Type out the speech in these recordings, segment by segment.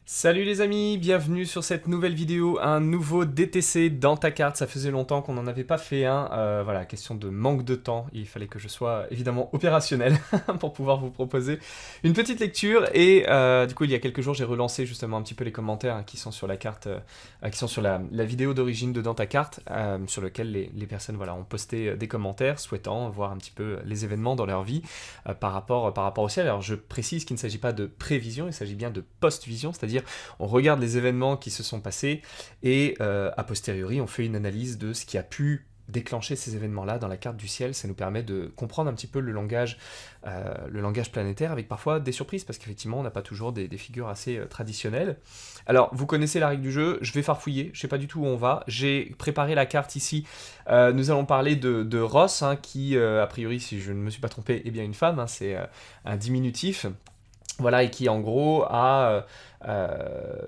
Salut les amis, bienvenue sur cette nouvelle vidéo, un nouveau DTC dans ta carte. Ça faisait longtemps qu'on n'en avait pas fait un, voilà, question de manque de temps, il fallait que je sois évidemment opérationnel pour pouvoir vous proposer une petite lecture. Et du coup il y a quelques jours j'ai relancé justement un petit peu les commentaires qui sont sur la carte, qui sont sur la vidéo d'origine de dans ta carte, sur lequel les personnes voilà, ont posté des commentaires souhaitant voir un petit peu les événements dans leur vie par rapport au ciel. Alors je précise qu'il ne s'agit pas de prévision, il s'agit bien de post-vision, c'est-à-dire on regarde les événements qui se sont passés et a posteriori on fait une analyse de ce qui a pu déclencher ces événements-là dans la carte du ciel. Ça nous permet de comprendre un petit peu le langage planétaire avec parfois des surprises parce qu'effectivement on n'a pas toujours des figures assez traditionnelles. Alors vous connaissez la règle du jeu, je vais farfouiller, je sais pas du tout où on va. J'ai préparé la carte ici, nous allons parler de Ross qui a priori si je ne me suis pas trompé est bien une femme, c'est un diminutif. Voilà, et qui en gros a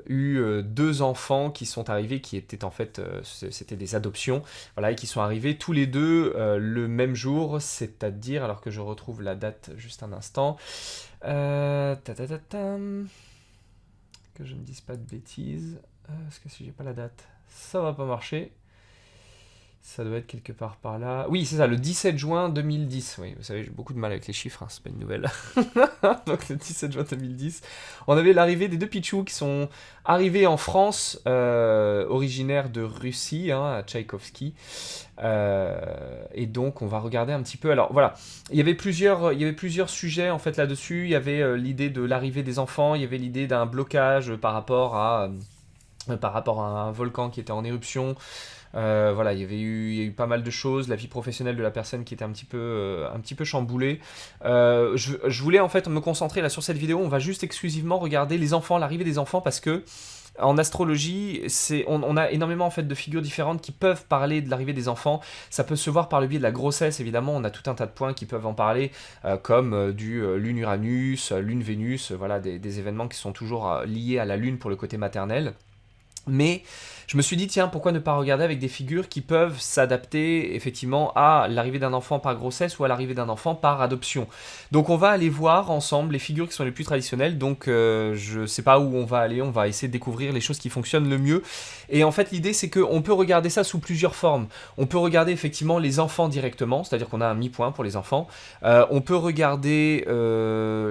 eu deux enfants qui sont arrivés, qui étaient en fait, c'était des adoptions, voilà, et qui sont arrivés tous les deux le même jour, c'est-à-dire, alors que je retrouve la date juste un instant, que je ne dise pas de bêtises, parce que si j'ai pas la date, ça va pas marcher. Ça doit être quelque part par là. Oui, c'est ça, le 17 juin 2010. Oui, vous savez, j'ai beaucoup de mal avec les chiffres, c'est pas une nouvelle. Donc le 17 juin 2010, on avait l'arrivée des deux Pichous qui sont arrivés en France, originaires de Russie, à Tchaïkovski. Et donc on va regarder un petit peu. Alors voilà, il y avait plusieurs sujets en fait là-dessus. Il y avait l'idée de l'arrivée des enfants, il y avait l'idée d'un blocage par rapport à un volcan qui était en éruption. Voilà, il y a eu pas mal de choses, la vie professionnelle de la personne qui était un petit peu chamboulée. Je voulais en fait me concentrer là sur cette vidéo, on va juste exclusivement regarder les enfants, l'arrivée des enfants, parce que en astrologie, on a énormément en fait de figures différentes qui peuvent parler de l'arrivée des enfants. Ça peut se voir par le biais de la grossesse, évidemment. On a tout un tas de points qui peuvent en parler, comme du Lune-Uranus, Lune-Vénus, voilà, des événements qui sont toujours liés à la Lune pour le côté maternel. Mais je me suis dit, tiens, pourquoi ne pas regarder avec des figures qui peuvent s'adapter effectivement à l'arrivée d'un enfant par grossesse ou à l'arrivée d'un enfant par adoption. Donc on va aller voir ensemble les figures qui sont les plus traditionnelles. Donc je sais pas où on va aller, on va essayer de découvrir les choses qui fonctionnent le mieux. Et en fait l'idée c'est qu'on peut regarder ça sous plusieurs formes. On peut regarder effectivement les enfants directement, c'est-à-dire qu'on a un mi-point pour les enfants. On peut regarder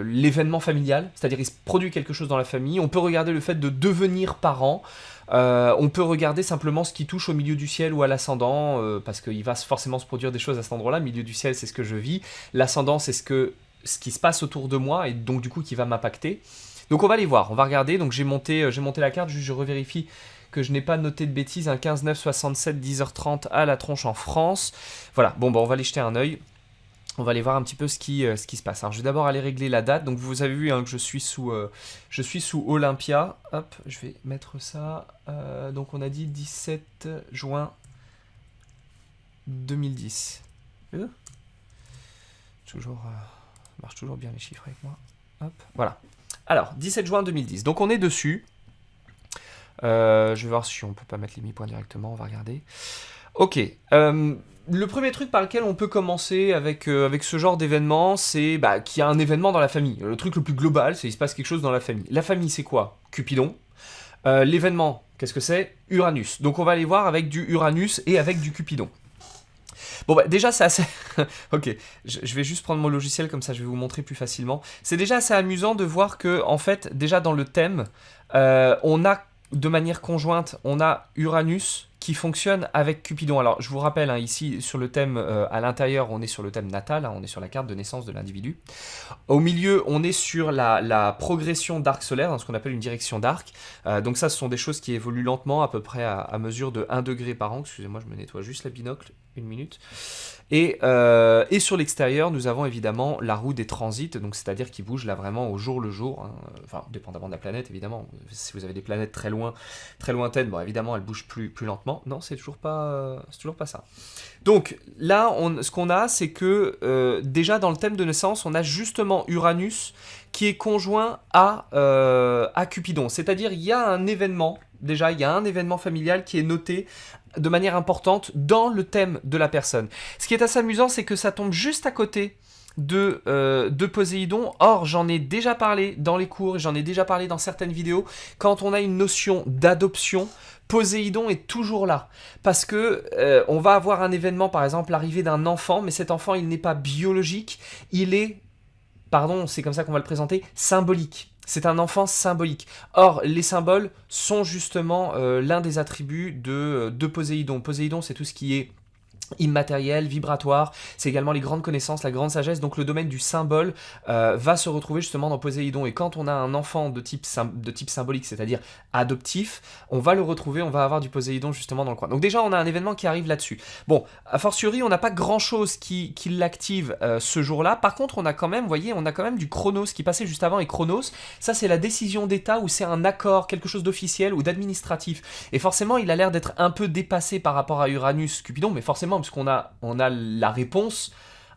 l'événement familial, c'est-à-dire il se produit quelque chose dans la famille. On peut regarder le fait de devenir parent. On peut regarder simplement ce qui touche au milieu du ciel ou à l'ascendant, parce qu'il va forcément se produire des choses à cet endroit-là. Milieu du ciel, c'est ce que je vis. L'ascendant, c'est ce qui se passe autour de moi et donc du coup qui va m'impacter. Donc on va les voir, on va regarder. Donc j'ai monté la carte, juste je revérifie que je n'ai pas noté de bêtises. 15, 9, 67, 10h30 à la tronche en France. Voilà, bon, on va aller jeter un œil. On va aller voir un petit peu ce qui se passe. Alors je vais d'abord aller régler la date. Donc vous avez vu que je suis sous Olympia. Hop, je vais mettre ça. Donc on a dit 17 juin 2010. Toujours, ça marche toujours bien les chiffres avec moi. Hop, voilà. Alors 17 juin 2010. Donc on est dessus. Je vais voir si on peut pas mettre les mi-points directement. On va regarder. Ok. Le premier truc par lequel on peut commencer avec ce genre d'événement, c'est qu'il y a un événement dans la famille. Le truc le plus global, c'est qu'il se passe quelque chose dans la famille. La famille, c'est quoi? Cupidon. L'événement, qu'est-ce que c'est? Uranus. Donc on va aller voir avec du Uranus et avec du Cupidon. Bon déjà c'est assez... ok, je vais juste prendre mon logiciel, comme ça je vais vous montrer plus facilement. C'est déjà assez amusant de voir que, en fait, déjà dans le thème, on a, de manière conjointe, on a Uranus qui fonctionne avec Cupidon. Alors je vous rappelle, ici sur le thème, à l'intérieur on est sur le thème natal, on est sur la carte de naissance de l'individu. Au milieu on est sur la progression d'arc solaire, dans ce qu'on appelle une direction d'arc. Donc ça, ce sont des choses qui évoluent lentement, à peu près à mesure de 1 degré par an. Excusez-moi, je me nettoie juste la binocle, une minute. Et sur l'extérieur, nous avons évidemment la roue des transits, donc c'est-à-dire qui bouge là vraiment au jour le jour, enfin dépendamment de la planète évidemment. Si vous avez des planètes très lointaines, bon évidemment elles bougent plus lentement. Non, c'est toujours pas ça. Donc là, ce qu'on a, c'est que déjà dans le thème de naissance, on a justement Uranus qui est conjoint à Cupidon. C'est-à-dire il y a un événement, déjà il y a un événement familial qui est noté de manière importante dans le thème de la personne. Ce qui est assez amusant, c'est que ça tombe juste à côté de Poséidon. Or, j'en ai déjà parlé dans les cours, et j'en ai déjà parlé dans certaines vidéos. Quand on a une notion d'adoption, Poséidon est toujours là. Parce que on va avoir un événement, par exemple, l'arrivée d'un enfant, mais cet enfant, il n'est pas biologique, il est, pardon, c'est comme ça qu'on va le présenter, symbolique. C'est un enfant symbolique. Or, les symboles sont justement l'un des attributs de Poséidon. Poséidon, c'est tout ce qui est immatériel, vibratoire, c'est également les grandes connaissances, la grande sagesse, donc le domaine du symbole va se retrouver justement dans Poséidon, et quand on a un enfant de type symbolique, c'est-à-dire adoptif, on va le retrouver, on va avoir du Poséidon justement dans le coin. Donc déjà on a un événement qui arrive là-dessus. Bon, a fortiori on n'a pas grand-chose qui l'active ce jour-là, par contre on a quand même, vous voyez, on a quand même du Chronos qui passait juste avant, et Chronos, ça c'est la décision d'État, ou c'est un accord, quelque chose d'officiel ou d'administratif, et forcément il a l'air d'être un peu dépassé par rapport à Uranus, Cupidon, mais forcément parce qu'on a la réponse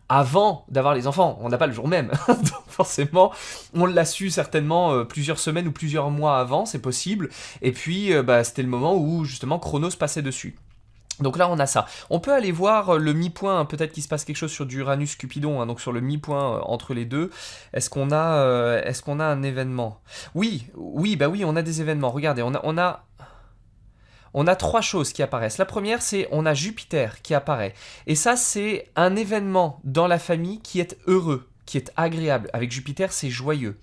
avant d'avoir les enfants, on n'a pas le jour même. Donc forcément, on l'a su certainement plusieurs semaines ou plusieurs mois avant, c'est possible, et puis c'était le moment où justement Chronos passait dessus. Donc là on a ça. On peut aller voir le mi-point, hein, peut-être qu'il se passe quelque chose sur du Uranus-Cupidon, hein, donc sur le mi-point entre les deux. Est-ce qu'on a un événement? Oui, on a des événements. Regardez, on a trois choses qui apparaissent. La première, c'est on a Jupiter qui apparaît. Et ça, c'est un événement dans la famille qui est heureux, qui est agréable. Avec Jupiter, c'est joyeux.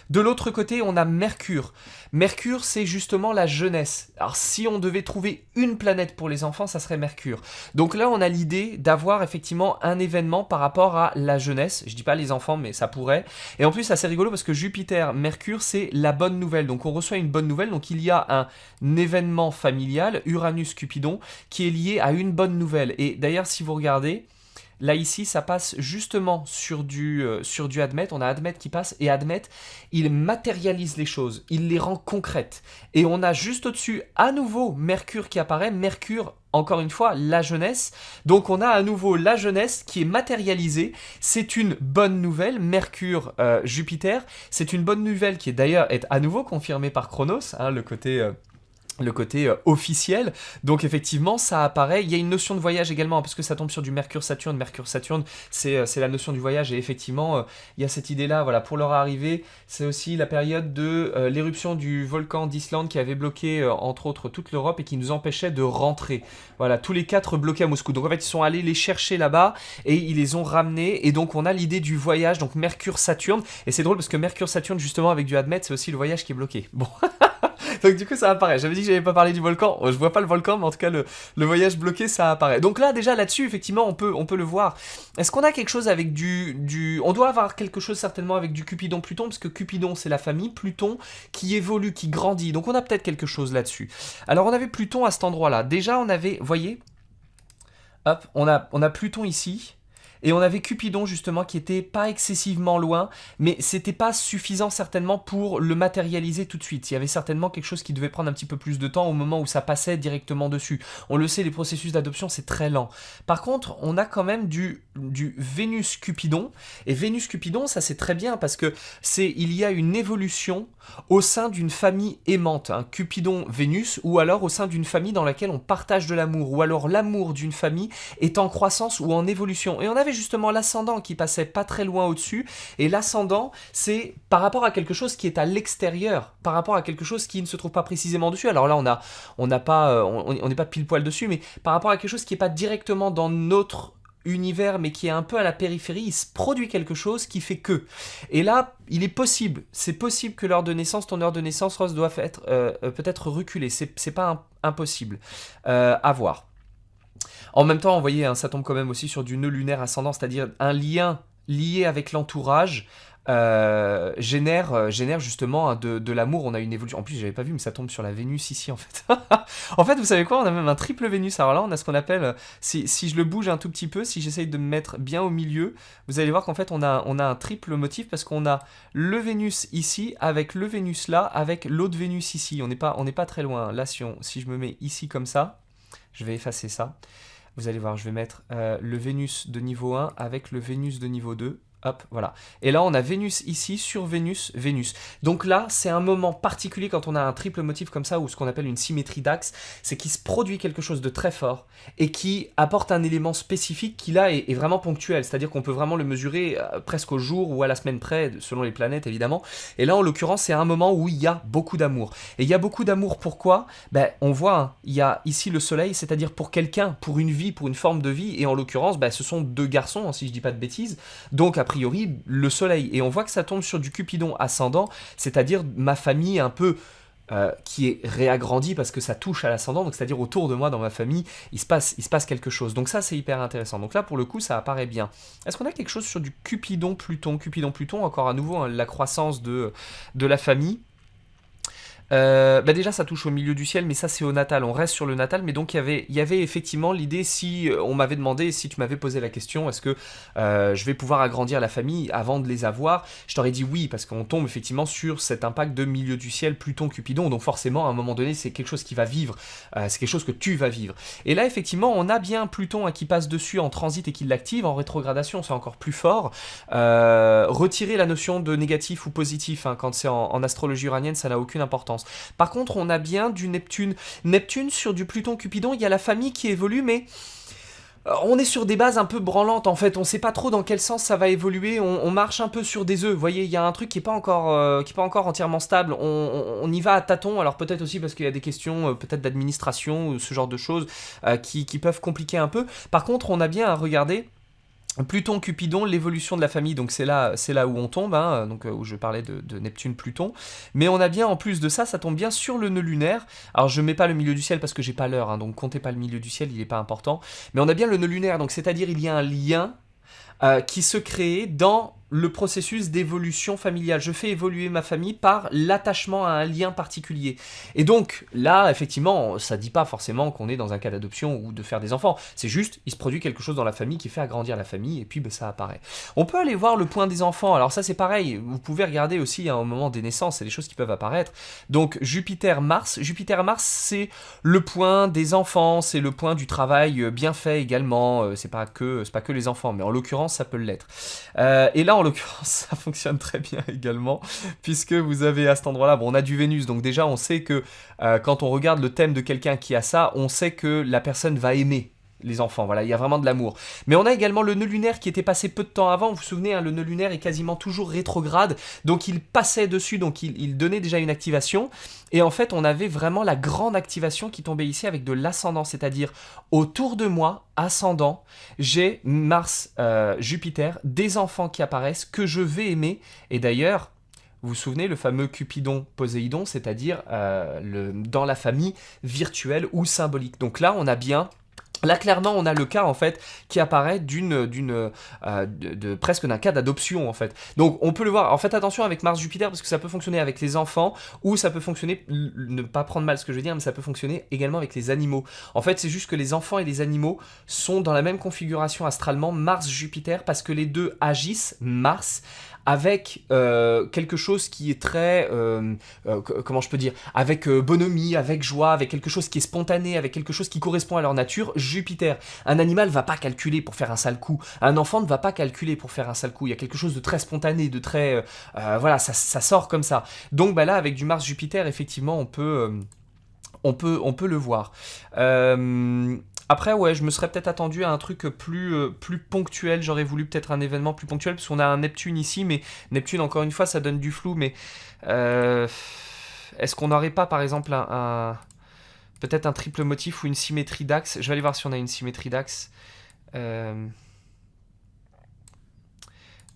De l'autre côté, on a Mercure. Mercure, c'est justement la jeunesse. Alors, si on devait trouver une planète pour les enfants, ça serait Mercure. Donc là, on a l'idée d'avoir effectivement un événement par rapport à la jeunesse. Je dis pas les enfants, mais ça pourrait. Et en plus, c'est assez rigolo parce que Jupiter, Mercure, c'est la bonne nouvelle. Donc, on reçoit une bonne nouvelle. Donc, il y a un événement familial, Uranus-Cupidon, qui est lié à une bonne nouvelle. Et d'ailleurs, si vous regardez, là ici, ça passe justement sur du Admet. On a Admet qui passe, et Admet, il matérialise les choses, il les rend concrètes. Et on a juste au-dessus, à nouveau, Mercure qui apparaît. Mercure, encore une fois, la jeunesse. Donc on a à nouveau la jeunesse qui est matérialisée. C'est une bonne nouvelle. Mercure, Jupiter, c'est une bonne nouvelle qui est d'ailleurs à nouveau confirmée par Chronos, hein, le côté officiel. Donc effectivement ça apparaît. Il y a une notion de voyage également, parce que ça tombe sur du Mercure-Saturne. Mercure-Saturne, c'est la notion du voyage, et effectivement il y a cette idée là, voilà, pour leur arrivée. C'est aussi la période de l'éruption du volcan d'Islande qui avait bloqué entre autres toute l'Europe et qui nous empêchait de rentrer. Voilà, tous les quatre bloqués à Moscou. Donc en fait ils sont allés les chercher là-bas et ils les ont ramenés, et donc on a l'idée du voyage, donc Mercure-Saturne. Et c'est drôle parce que Mercure-Saturne justement avec du Admet, c'est aussi le voyage qui est bloqué. Bon. Donc du coup ça apparaît. J'avais dit que j'avais pas parlé du volcan. Je vois pas le volcan, mais en tout cas le voyage bloqué, ça apparaît. Donc là déjà là-dessus, effectivement, on peut le voir. Est-ce qu'on a quelque chose avec on doit avoir quelque chose certainement avec du Cupidon-Pluton, parce que Cupidon c'est la famille, Pluton qui évolue, qui grandit. Donc on a peut-être quelque chose là-dessus. Alors on avait Pluton à cet endroit-là. Déjà on avait, voyez, hop, on a Pluton ici. Et on avait Cupidon justement qui était pas excessivement loin, mais c'était pas suffisant certainement pour le matérialiser tout de suite. Il y avait certainement quelque chose qui devait prendre un petit peu plus de temps au moment où ça passait directement dessus. On le sait, les processus d'adoption c'est très lent. Par contre, on a quand même du Vénus-Cupidon. Et Vénus-Cupidon, ça c'est très bien parce que il y a une évolution au sein d'une famille aimante, hein, Cupidon-Vénus, ou alors au sein d'une famille dans laquelle on partage de l'amour, ou alors l'amour d'une famille est en croissance ou en évolution. Et on avait justement l'ascendant qui passait pas très loin au-dessus, et l'ascendant c'est par rapport à quelque chose qui est à l'extérieur, par rapport à quelque chose qui ne se trouve pas précisément dessus. Alors là on n'est pas pile poil dessus, mais par rapport à quelque chose qui n'est pas directement dans notre univers, mais qui est un peu à la périphérie, il se produit quelque chose qui fait que. Et là, c'est possible que l'heure de naissance, ton heure de naissance, Rose, doit être peut-être reculée. C'est pas impossible à voir. En même temps, vous voyez, hein, ça tombe quand même aussi sur du nœud lunaire ascendant, c'est-à-dire un lien lié avec l'entourage. Génère justement, hein, de l'amour. On a une évolution. En plus, j'avais pas vu, mais ça tombe sur la Vénus ici en fait. En fait, vous savez quoi? On a même un triple Vénus. Alors là, on a ce qu'on appelle, si je le bouge un tout petit peu, si j'essaye de me mettre bien au milieu, vous allez voir qu'en fait, on a un triple motif parce qu'on a le Vénus ici avec le Vénus là avec l'autre Vénus ici. On n'est pas très loin. Là, si je me mets ici comme ça, je vais effacer ça. Vous allez voir, je vais mettre le Vénus de niveau 1 avec le Vénus de niveau 2. Hop, voilà. Et là, on a Vénus ici, sur Vénus, Vénus. Donc là, c'est un moment particulier quand on a un triple motif comme ça, ou ce qu'on appelle une symétrie d'axe, c'est qu'il se produit quelque chose de très fort et qui apporte un élément spécifique qui là est vraiment ponctuel. C'est-à-dire qu'on peut vraiment le mesurer presque au jour ou à la semaine près, selon les planètes évidemment. Et là, en l'occurrence, c'est un moment où il y a beaucoup d'amour. Et il y a beaucoup d'amour, pourquoi ? Ben, on voit, hein, il y a ici le soleil, c'est-à-dire pour quelqu'un, pour une vie, pour une forme de vie, et en l'occurrence, ben, ce sont deux garçons, hein, si je dis pas de bêtises. Donc, a priori, le soleil. Et on voit que ça tombe sur du Cupidon ascendant, c'est-à-dire ma famille un peu qui est réagrandie parce que ça touche à l'ascendant, donc c'est-à-dire autour de moi, dans ma famille, il se passe quelque chose. Donc ça, c'est hyper intéressant. Donc là, pour le coup, ça apparaît bien. Est-ce qu'on a quelque chose sur du Cupidon-Pluton ? Cupidon-Pluton, encore à nouveau, hein, la croissance de la famille. Bah déjà ça touche au milieu du ciel, mais ça c'est au natal, on reste sur le natal, mais donc il y avait effectivement l'idée, si on m'avait demandé, si tu m'avais posé la question, est-ce que je vais pouvoir agrandir la famille avant de les avoir, je t'aurais dit oui, parce qu'on tombe effectivement sur cet impact de milieu du ciel, Pluton, Cupidon, donc forcément à un moment donné c'est quelque chose qui va vivre, c'est quelque chose que tu vas vivre. Et là effectivement on a bien Pluton qui passe dessus en transit et qui l'active, en rétrogradation c'est encore plus fort, retirer la notion de négatif ou positif, hein, quand c'est en astrologie uranienne ça n'a aucune importance. Par contre, on a bien du Neptune. Neptune sur du Pluton-Cupidon, il y a la famille qui évolue, mais on est sur des bases un peu branlantes en fait. On ne sait pas trop dans quel sens ça va évoluer. On marche un peu sur des œufs. Vous voyez, il y a un truc qui n'est pas encore entièrement stable. On y va à tâtons. Alors peut-être aussi parce qu'il y a des questions peut-être d'administration ou ce genre de choses qui peuvent compliquer un peu. Par contre, on a bien à regarder Pluton, Cupidon, l'évolution de la famille, donc c'est là où on tombe, hein, donc où je parlais de Neptune, Pluton. Mais on a bien, en plus de ça, ça tombe bien sur le nœud lunaire. Alors je mets pas le milieu du ciel parce que j'ai pas l'heure, hein, donc comptez pas le milieu du ciel, il est pas important. Mais on a bien le nœud lunaire, donc c'est-à-dire il y a un lien qui se crée dans le processus d'évolution familiale. Je fais évoluer ma famille par l'attachement à un lien particulier. Et donc, là, effectivement, ça ne dit pas forcément qu'on est dans un cas d'adoption ou de faire des enfants. C'est juste, il se produit quelque chose dans la famille qui fait agrandir la famille, et puis ben, ça apparaît. On peut aller voir le point des enfants. Alors ça, c'est pareil. Vous pouvez regarder aussi, hein, au moment des naissances, c'est des choses qui peuvent apparaître. Donc, Jupiter-Mars. Jupiter-Mars, c'est le point des enfants, c'est le point du travail bien fait également. C'est pas que les enfants, mais en l'occurrence, ça peut l'être. Et là, en l'occurrence, ça fonctionne très bien également, puisque vous avez à cet endroit-là, bon, on a du Vénus, donc déjà on sait que quand on regarde le thème de quelqu'un qui a ça, on sait que la personne va aimer les enfants, voilà, il y a vraiment de l'amour. Mais on a également le nœud lunaire qui était passé peu de temps avant, vous vous souvenez, hein, le nœud lunaire est quasiment toujours rétrograde, donc il passait dessus, donc il donnait déjà une activation, et en fait on avait vraiment la grande activation qui tombait ici avec de l'ascendant, c'est-à-dire autour de moi, ascendant, j'ai Mars, Jupiter, des enfants qui apparaissent, que je vais aimer, et d'ailleurs, vous vous souvenez, le fameux Cupidon-Poséidon, c'est-à-dire dans la famille virtuelle ou symbolique. Donc là, on a bien... Là, clairement, on a le cas, en fait, qui apparaît presque d'un cas d'adoption, en fait. Donc, on peut le voir. En fait, attention avec Mars-Jupiter, parce que ça peut fonctionner avec les enfants, ou ça peut fonctionner, ne pas prendre mal ce que je veux dire, mais ça peut fonctionner également avec les animaux. En fait, c'est juste que les enfants et les animaux sont dans la même configuration astralement, Mars-Jupiter, parce que les deux agissent, Mars, avec quelque chose qui est très, comment je peux dire, avec bonhomie, avec joie, avec quelque chose qui est spontané, avec quelque chose qui correspond à leur nature, Jupiter. Un animal va pas calculer pour faire un sale coup, un enfant ne va pas calculer pour faire un sale coup, il y a quelque chose de très spontané, de très, voilà, ça sort comme ça. Donc bah là, avec du Mars-Jupiter, effectivement, on peut le voir. Après, ouais, je me serais peut-être attendu à un truc plus ponctuel. J'aurais voulu peut-être un événement plus ponctuel, parce qu'on a un Neptune ici, mais Neptune, encore une fois, ça donne du flou. Mais est-ce qu'on n'aurait pas, par exemple, peut-être un triple motif ou une symétrie d'axe ? Je vais aller voir si on a une symétrie d'axe. Je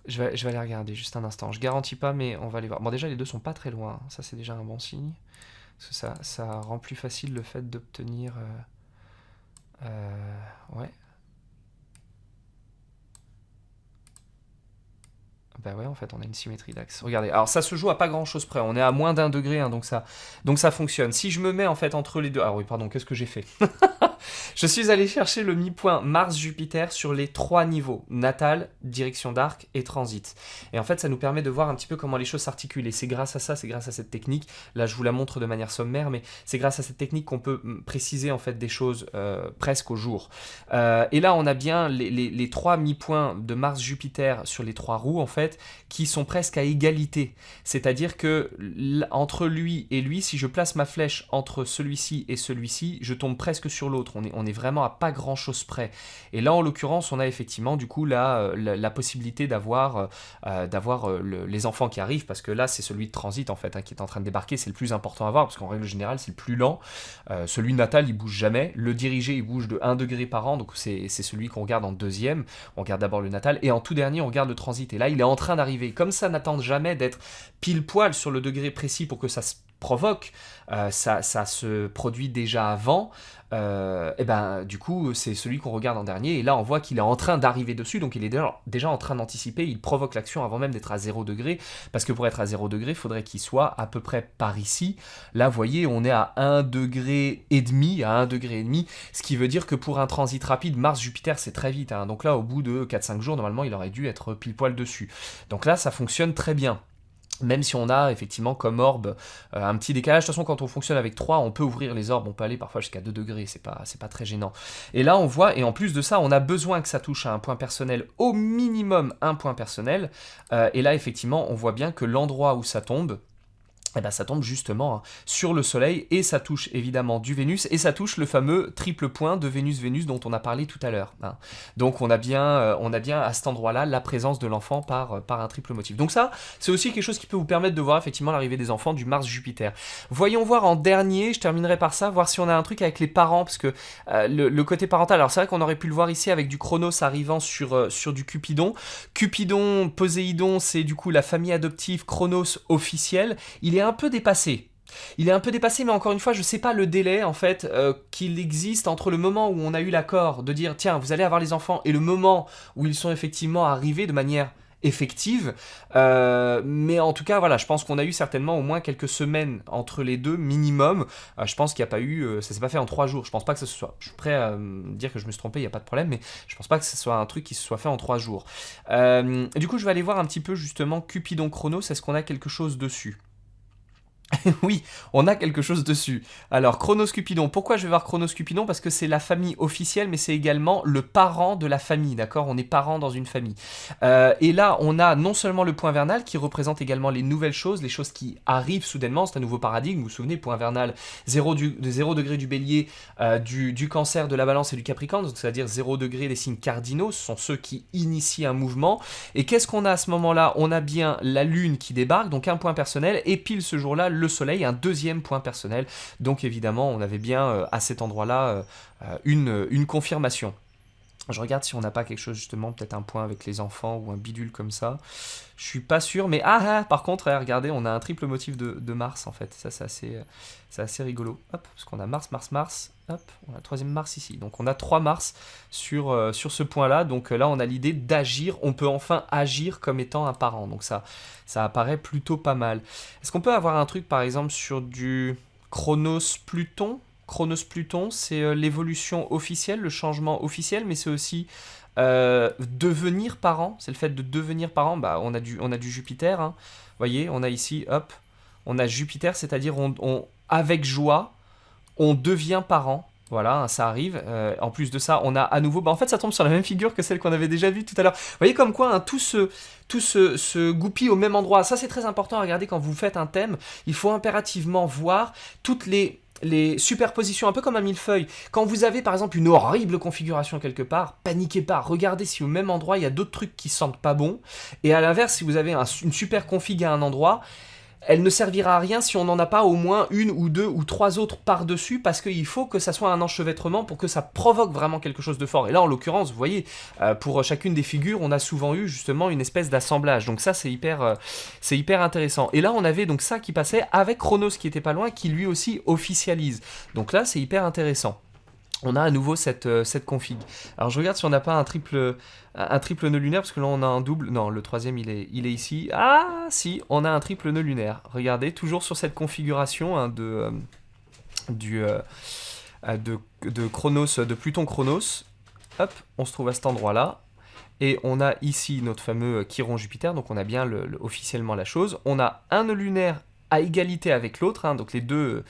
vais aller regarder juste un instant. Je garantis pas, mais on va aller voir. Bon, déjà, les deux sont pas très loin. Ça, c'est déjà un bon signe. Parce que ça rend plus facile le fait d'obtenir... ouais. Bah ouais, en fait, on a une symétrie d'axe. Regardez, alors ça se joue à pas grand-chose près. On est à moins d'1 degré, hein, donc ça fonctionne. Si je me mets, en fait, entre les deux... Ah oui, pardon, qu'est-ce que j'ai fait ? Je suis allé chercher le mi-point Mars-Jupiter sur les 3 niveaux, natal, direction d'arc et transit. Et en fait, ça nous permet de voir un petit peu comment les choses s'articulent. Et c'est grâce à ça, c'est grâce à cette technique, là je vous la montre de manière sommaire, mais c'est grâce à cette technique qu'on peut préciser en fait des choses presque au jour. Et là, on a bien les 3 mi-points de Mars-Jupiter sur les 3 roues, en fait, qui sont presque à égalité. C'est-à-dire que entre lui et lui, si je place ma flèche entre celui-ci et celui-ci, je tombe presque sur l'autre. On est vraiment à pas grand-chose près. Et là, en l'occurrence, on a effectivement du coup la possibilité d'avoir les enfants qui arrivent, parce que là, c'est celui de transit en fait, qui est en train de débarquer. C'est le plus important à voir, parce qu'en règle générale, c'est le plus lent. Celui natal, il bouge jamais. Le dirigé, il bouge de 1 degré par an, donc c'est celui qu'on regarde en deuxième. On regarde d'abord le natal, et en tout dernier, on regarde le transit. Et là, il est en train d'arriver. Comme ça n'attend jamais d'être pile poil sur le degré précis pour que ça se provoque, ça se produit déjà avant, et ben du coup c'est celui qu'on regarde en dernier, et là on voit qu'il est en train d'arriver dessus, donc il est déjà en train d'anticiper, il provoque l'action avant même d'être à 0 degré, parce que pour être à 0 degré, il faudrait qu'il soit à peu près par ici. Là vous voyez, on est à 1 degré et demi, ce qui veut dire que pour un transit rapide, Mars-Jupiter c'est très vite, hein. Donc là au bout de 4-5 jours, normalement il aurait dû être pile poil dessus. Donc là ça fonctionne très bien. Même si on a effectivement comme orbe un petit décalage. De toute façon, quand on fonctionne avec 3, on peut ouvrir les orbes, on peut aller parfois jusqu'à 2 degrés, c'est pas très gênant. Et là, on voit, et en plus de ça, on a besoin que ça touche à un point personnel, au minimum un point personnel. Et là, effectivement, on voit bien que l'endroit où ça tombe, eh ben, ça tombe justement sur le Soleil, et ça touche évidemment du Vénus, et ça touche le fameux triple point de Vénus-Vénus dont on a parlé tout à l'heure. Donc on a bien à cet endroit-là la présence de l'enfant par un triple motif. Donc ça, c'est aussi quelque chose qui peut vous permettre de voir effectivement l'arrivée des enfants du Mars-Jupiter. Voyons voir en dernier, je terminerai par ça, voir si on a un truc avec les parents, parce que le côté parental, alors c'est vrai qu'on aurait pu le voir ici avec du Chronos arrivant sur du Cupidon. Cupidon, Poséidon, c'est du coup la famille adoptive Chronos officielle. Il est un peu dépassé. Il est un peu dépassé, mais encore une fois, je ne sais pas le délai en fait qu'il existe entre le moment où on a eu l'accord de dire tiens, vous allez avoir les enfants, et le moment où ils sont effectivement arrivés de manière effective. Mais en tout cas, voilà, je pense qu'on a eu certainement au moins quelques semaines entre les deux minimum. Je pense qu'il n'y a pas eu, ça s'est pas fait en 3 jours. Je pense pas que ce soit. Je suis prêt à dire que je me suis trompé, il n'y a pas de problème, mais je pense pas que ce soit un truc qui se soit fait en 3 jours. Du coup, je vais aller voir un petit peu justement Cupidon Chronos. Est-ce qu'on a quelque chose dessus? Oui, on a quelque chose dessus. Alors, Chronos Cupidon. Pourquoi je vais voir Chronos Cupidon? Parce que c'est la famille officielle, mais c'est également le parent de la famille, d'accord? On est parents dans une famille. Et là, on a non seulement le point vernal, qui représente également les nouvelles choses, les choses qui arrivent soudainement, c'est un nouveau paradigme. Vous vous souvenez, point vernal, 0 degré du bélier, du cancer, de la balance et du capricorne, c'est-à-dire 0 degré des signes cardinaux, ce sont ceux qui initient un mouvement. Et qu'est-ce qu'on a à ce moment-là? On a bien la lune qui débarque, donc un point personnel, et pile ce jour-là, le soleil, un deuxième point personnel. Donc évidemment, on avait bien à cet endroit-là une confirmation. Je regarde si on n'a pas quelque chose justement, peut-être un point avec les enfants ou un bidule comme ça. Je suis pas sûr, mais par contre, regardez, on a un triple motif de Mars en fait. Ça, c'est assez rigolo. Hop, parce qu'on a Mars, Mars, Mars. Hop, on a le troisième Mars ici. Donc on a 3 Mars sur ce point-là. Donc là, on a l'idée d'agir. On peut enfin agir comme étant un parent. Donc ça apparaît plutôt pas mal. Est-ce qu'on peut avoir un truc, par exemple, sur du Chronos-Pluton? Chronos-Pluton, c'est l'évolution officielle, le changement officiel, mais c'est aussi devenir parent. C'est le fait de devenir parent. Bah, on a du Jupiter. Hein. Vous voyez, on a ici, hop, on a Jupiter, c'est-à-dire avec joie, on devient parent. Voilà, ça arrive. En plus de ça, on a à nouveau... en fait, ça tombe sur la même figure que celle qu'on avait déjà vue tout à l'heure. Vous voyez comme quoi, tout se goupille au même endroit. Ça, c'est très important à regarder quand vous faites un thème. Il faut impérativement voir toutes les superpositions, un peu comme un millefeuille. Quand vous avez par exemple une horrible configuration quelque part, paniquez pas, regardez si au même endroit il y a d'autres trucs qui sentent pas bon, et à l'inverse, si vous avez une super config à un endroit, elle ne servira à rien si on n'en a pas au moins 1 ou 2 ou 3 autres par-dessus, parce qu'il faut que ça soit un enchevêtrement pour que ça provoque vraiment quelque chose de fort. Et là, en l'occurrence, vous voyez, pour chacune des figures, on a souvent eu justement une espèce d'assemblage. Donc ça, c'est hyper intéressant. Et là, on avait donc ça qui passait avec Chronos qui était pas loin, qui lui aussi officialise. Donc là, c'est hyper intéressant. On a à nouveau cette config. Alors je regarde si on n'a pas un triple nœud lunaire, parce que là on a un double. Non, le troisième il est ici. Ah si, on a un triple nœud lunaire. Regardez, toujours sur cette configuration hein, de Chronos, de Pluton Chronos. Hop, on se trouve à cet endroit-là. Et on a ici notre fameux Chiron Jupiter, donc on a bien officiellement la chose. On a un nœud lunaire à égalité avec l'autre, hein, donc les deux,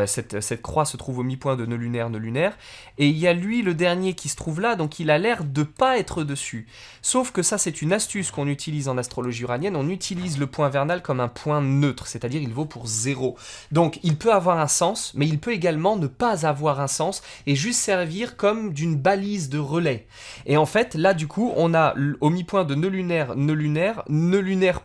cette croix se trouve au mi-point de nœud lunaire, et il y a lui, le dernier, qui se trouve là, donc il a l'air de pas être dessus. Sauf que ça, c'est une astuce qu'on utilise en astrologie uranienne, on utilise le point vernal comme un point neutre, c'est-à-dire il vaut pour 0. Donc il peut avoir un sens, mais il peut également ne pas avoir un sens, et juste servir comme d'une balise de relais. Et en fait, là, du coup, on a au mi-point de nœud lunaire,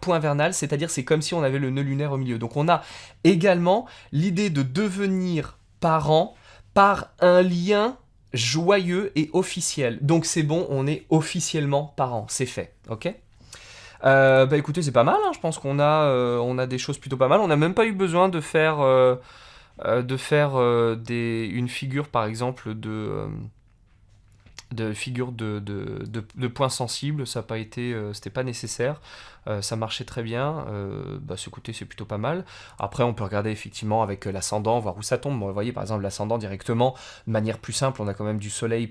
point vernal, c'est-à-dire c'est comme si on avait le nœud lunaire au milieu. Donc on a également l'idée de devenir parent par un lien joyeux et officiel. Donc c'est bon, on est officiellement parent, c'est fait, ok ? Bah écoutez, c'est pas mal, hein, je pense qu'on a, on a des choses plutôt pas mal. On n'a même pas eu besoin de faire, une figure, par exemple, figure de points sensibles, ça n'a pas été, c'était pas nécessaire, ça marchait très bien, écoutez, c'est plutôt pas mal. Après on peut regarder effectivement avec l'ascendant, voir où ça tombe. Bon, vous voyez par exemple l'ascendant directement, de manière plus simple, on a quand même du soleil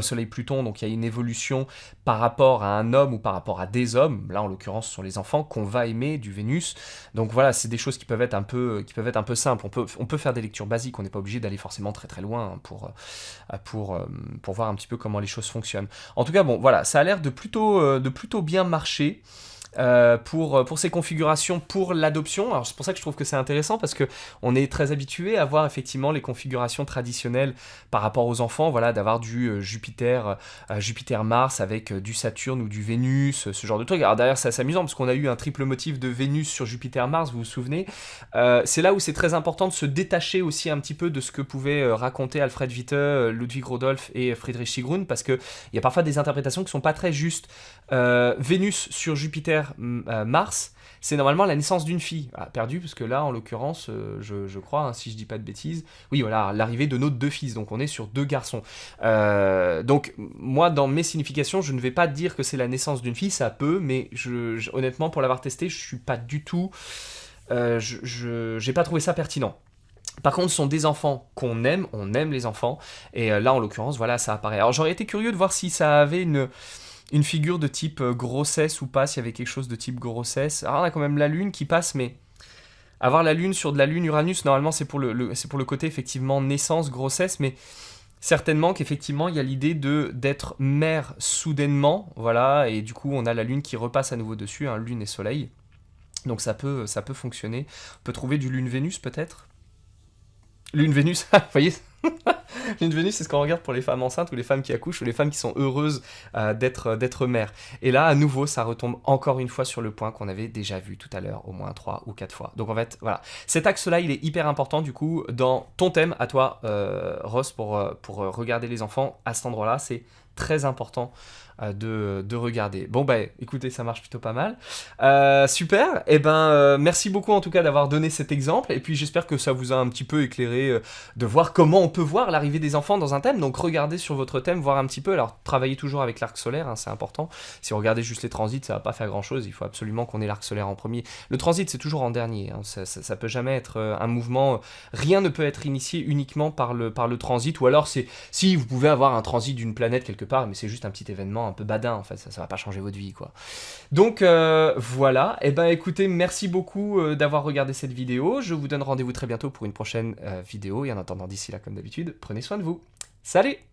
soleil Pluton, donc il y a une évolution par rapport à un homme ou par rapport à des hommes, là en l'occurrence ce sont les enfants qu'on va aimer, du Vénus, donc voilà, c'est des choses qui peuvent être un peu simples, on peut faire des lectures basiques, on n'est pas obligé d'aller forcément très très loin pour voir un petit peu comment les choses fonctionnent. En tout cas, bon, voilà, ça a l'air de plutôt bien marcher. Pour ces configurations pour l'adoption. Alors c'est pour ça que je trouve que c'est intéressant parce que on est très habitué à voir effectivement les configurations traditionnelles par rapport aux enfants, voilà, d'avoir du Jupiter Mars avec du Saturne ou du Vénus, ce genre de truc. Alors d'ailleurs c'est assez amusant parce qu'on a eu un triple motif de Vénus sur Jupiter Mars, vous vous souvenez. C'est là où c'est très important de se détacher aussi un petit peu de ce que pouvaient raconter Alfred Witte, Ludwig Rudolph et Friedrich Sigrun, parce que il y a parfois des interprétations qui sont pas très justes. Vénus sur Jupiter Mars, c'est normalement la naissance d'une fille. Voilà, perdu, parce que là, en l'occurrence, je crois, hein, si je dis pas de bêtises, oui, voilà, l'arrivée de nos 2 fils, donc on est sur 2 garçons. Donc, moi, dans mes significations, je ne vais pas dire que c'est la naissance d'une fille, ça peut, mais honnêtement, pour l'avoir testé, je suis pas du tout... j'ai pas trouvé ça pertinent. Par contre, ce sont des enfants qu'on aime, on aime les enfants, et là, en l'occurrence, voilà, ça apparaît. Alors, j'aurais été curieux de voir si ça avait une figure de type grossesse ou pas, s'il y avait quelque chose de type grossesse. Alors on a quand même la Lune qui passe, mais avoir la Lune sur de la Lune Uranus, normalement c'est pour le côté effectivement naissance, grossesse, mais certainement qu'effectivement il y a l'idée d'être mère soudainement, voilà, et du coup on a la Lune qui repasse à nouveau dessus, hein, Lune et Soleil, donc ça peut fonctionner. On peut trouver du Lune-Vénus peut-être. Lune-Vénus, vous voyez. Lune Vénus, c'est ce qu'on regarde pour les femmes enceintes ou les femmes qui accouchent ou les femmes qui sont heureuses d'être mères. Et là, à nouveau, ça retombe encore une fois sur le point qu'on avait déjà vu tout à l'heure, au moins 3 ou 4 fois. Donc en fait, voilà. Cet axe-là, il est hyper important du coup dans ton thème à toi, Ross, pour regarder les enfants. À cet endroit-là, c'est très important de regarder. Bon bah écoutez, ça marche plutôt pas mal. Super, et merci beaucoup en tout cas d'avoir donné cet exemple, et puis j'espère que ça vous a un petit peu éclairé de voir comment on peut voir l'arrivée des enfants dans un thème. Donc regardez sur votre thème, voir un petit peu, alors travaillez toujours avec l'arc solaire, hein, c'est important. Si vous regardez juste les transits, ça va pas faire grand chose, il faut absolument qu'on ait l'arc solaire en premier. Le transit c'est toujours en dernier, hein. Ça peut jamais être un mouvement, rien ne peut être initié uniquement par le transit, ou alors si vous pouvez avoir un transit d'une planète quelque part, mais c'est juste un petit événement un peu badin en fait, ça va pas changer votre vie quoi. Donc voilà, et écoutez, merci beaucoup d'avoir regardé cette vidéo, je vous donne rendez-vous très bientôt pour une prochaine vidéo, et en attendant d'ici là comme d'habitude, prenez soin de vous. Salut!